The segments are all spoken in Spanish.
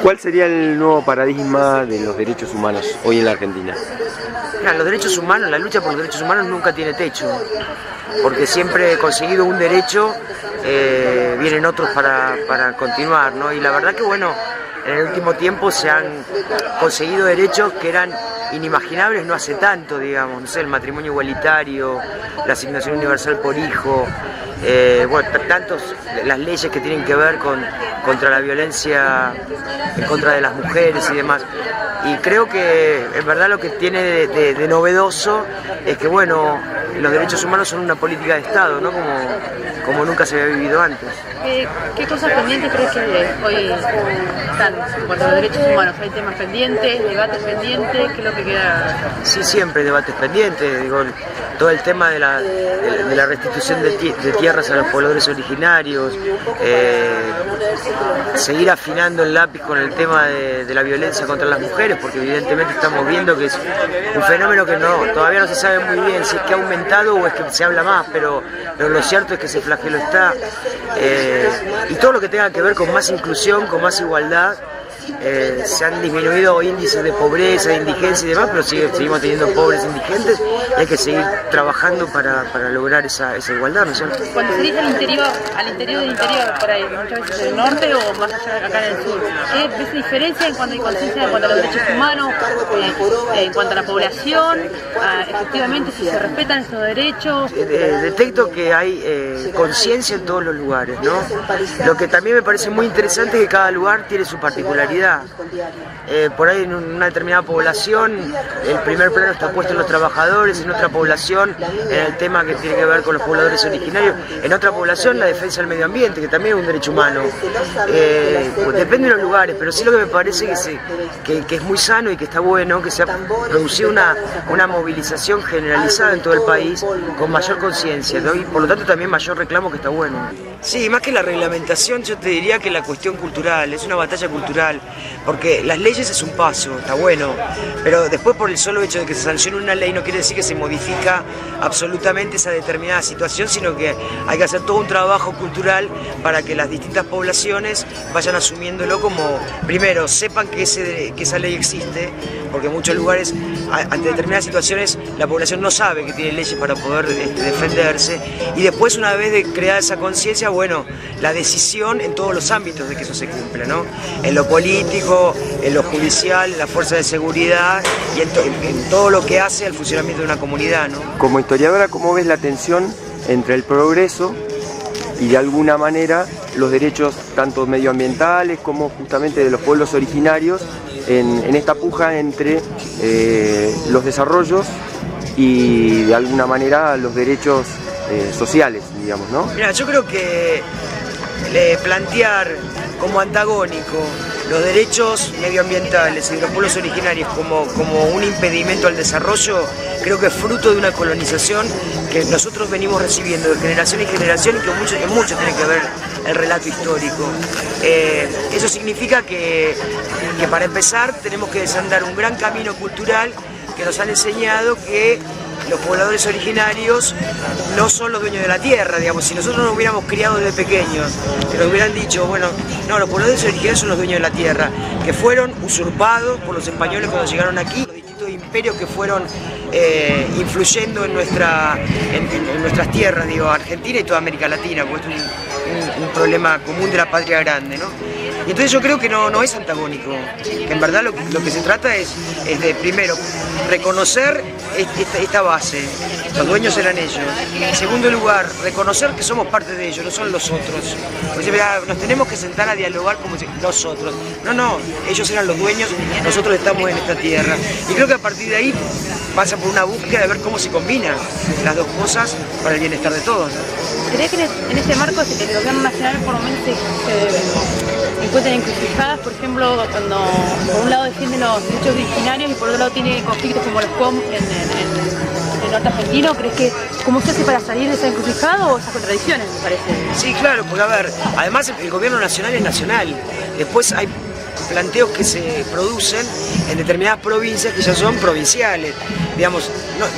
¿Cuál sería el nuevo paradigma de los derechos humanos hoy en la Argentina? Mira, los derechos humanos, la lucha por los derechos humanos nunca tiene techo, porque siempre conseguido un derecho, vienen otros para continuar, ¿no? Y la verdad que bueno, en el último tiempo se han conseguido derechos que eran inimaginables no hace tanto, digamos, no sé, el matrimonio igualitario, la asignación universal por hijo, bueno, las leyes que tienen que ver contra la violencia en contra de las mujeres y demás. Y creo que en verdad lo que tiene de novedoso es que bueno, los derechos humanos son una política de Estado, ¿no? Como nunca se había vivido antes. ¿Qué cosas pendientes crees que hoy están en cuanto a los derechos humanos? ¿Hay temas pendientes, debates pendientes? ¿Qué es lo que queda? Sí, siempre hay debates pendientes. Digo, todo el tema de la restitución de tierras a los pobladores originarios, seguir afinando el lápiz con el tema de la violencia contra las mujeres, porque evidentemente estamos viendo que es un fenómeno que todavía no se sabe muy bien si es que ha aumentado o es que se habla más, pero lo cierto es que ese flagelo está. Y todo lo que tenga que ver con más inclusión, con más igualdad. Se han disminuido índices de pobreza, de indigencia y demás, pero seguimos teniendo pobres e indigentes y hay que seguir trabajando para lograr esa igualdad, ¿no es cierto? Cuando se dice al interior del interior, por ahí, muchas veces en el norte o más allá acá en el sur, ¿ves diferencia en cuanto hay conciencia en cuanto a los derechos humanos, en cuanto a la población, efectivamente si se respetan estos derechos? Detecto que hay conciencia en todos los lugares, ¿no? Lo que también me parece muy interesante es que cada lugar tiene su particularidad. Por ahí en una determinada población el primer plano está puesto en los trabajadores, en otra población en el tema que tiene que ver con los pobladores originarios, en otra población la defensa del medio ambiente, que también es un derecho humano. Pues depende de los lugares, pero sí lo que me parece que es muy sano y que está bueno, que se ha producido una movilización generalizada en todo el país con mayor conciencia, ¿no? Y por lo tanto también mayor reclamo, que está bueno. Sí, más que la reglamentación yo te diría que la cuestión cultural, es una batalla cultural, porque las leyes es un paso, está bueno, pero después por el solo hecho de que se sancione una ley no quiere decir que se modifica absolutamente esa determinada situación, sino que hay que hacer todo un trabajo cultural para que las distintas poblaciones vayan asumiéndolo como, primero, sepan que esa ley existe, porque en muchos lugares, ante determinadas situaciones, la población no sabe que tiene leyes para poder defenderse, y después, una vez de creada esa conciencia, bueno, la decisión en todos los ámbitos de que eso se cumpla, ¿no? En lo político, en lo judicial, en la fuerza de seguridad y en todo lo que hace al funcionamiento de una comunidad, ¿no? Como historiadora, ¿cómo ves la tensión entre el progreso y de alguna manera los derechos tanto medioambientales como justamente de los pueblos originarios en esta puja entre los desarrollos y de alguna manera los derechos sociales, digamos, ¿no? Mira, yo creo que plantear como antagónico los derechos medioambientales y de los pueblos originarios como un impedimento al desarrollo, creo que es fruto de una colonización que nosotros venimos recibiendo de generación en generación y que mucho tiene que ver el relato histórico. Eso significa que para empezar tenemos que desandar un gran camino cultural que nos han enseñado que los pobladores originarios no son los dueños de la tierra, digamos. Si nosotros nos hubiéramos criado desde pequeños, que nos hubieran dicho, bueno, no, los pobladores originarios son los dueños de la tierra, que fueron usurpados por los españoles cuando llegaron aquí, los distintos imperios que fueron influyendo en nuestras tierras, digo, Argentina y toda América Latina, porque esto es un problema común de la patria grande, ¿no? Y entonces yo creo que no es antagónico, que en verdad lo que se trata es de, primero, reconocer esta base, los dueños eran ellos. En segundo lugar, reconocer que somos parte de ellos, no son los otros. Porque nos tenemos que sentar a dialogar como si los otros. No, ellos eran los dueños, nosotros estamos en esta tierra. Y creo que a partir de ahí pasa por una búsqueda de ver cómo se combinan las dos cosas para el bienestar de todos. ¿Crees que en este marco el gobierno nacional por momentos se encuentran encrucijadas? Por ejemplo, cuando por un lado defiende los derechos originarios y por otro lado tiene conflictos como los POM en el norte argentino, ¿crees que cómo se hace para salir de esa encrucijada o esas contradicciones, me parece? Sí, claro, porque a ver, además el gobierno nacional es nacional, después hay planteos que se producen en determinadas provincias que ya son provinciales. Digamos,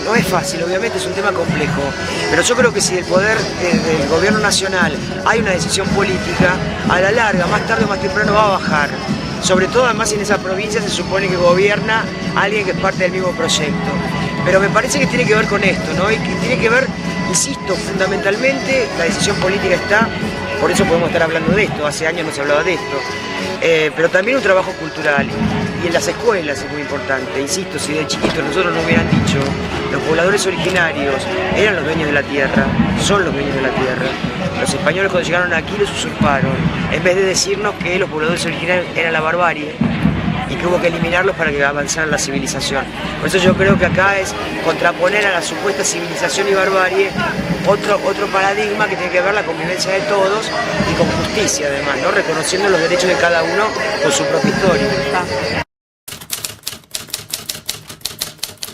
no es fácil, obviamente es un tema complejo, pero yo creo que si el poder del gobierno nacional hay una decisión política, a la larga, más tarde o más temprano va a bajar sobre todo además en esa provincia se supone que gobierna alguien que es parte del mismo proyecto. Pero me parece que tiene que ver con esto, ¿no? Y que tiene que ver, insisto, fundamentalmente la decisión política está, por eso podemos estar hablando de esto, hace años no se hablaba de esto, pero también un trabajo cultural. Y en las escuelas es muy importante, insisto, si de chiquitos nosotros nos hubieran dicho, los pobladores originarios eran los dueños de la tierra, son los dueños de la tierra. Los españoles cuando llegaron aquí los usurparon, en vez de decirnos que los pobladores originarios eran la barbarie, y que hubo que eliminarlos para que avanzara la civilización. Por eso yo creo que acá es contraponer a la supuesta civilización y barbarie otro paradigma que tiene que ver la convivencia de todos y con justicia además, ¿no? Reconociendo los derechos de cada uno con su propia historia.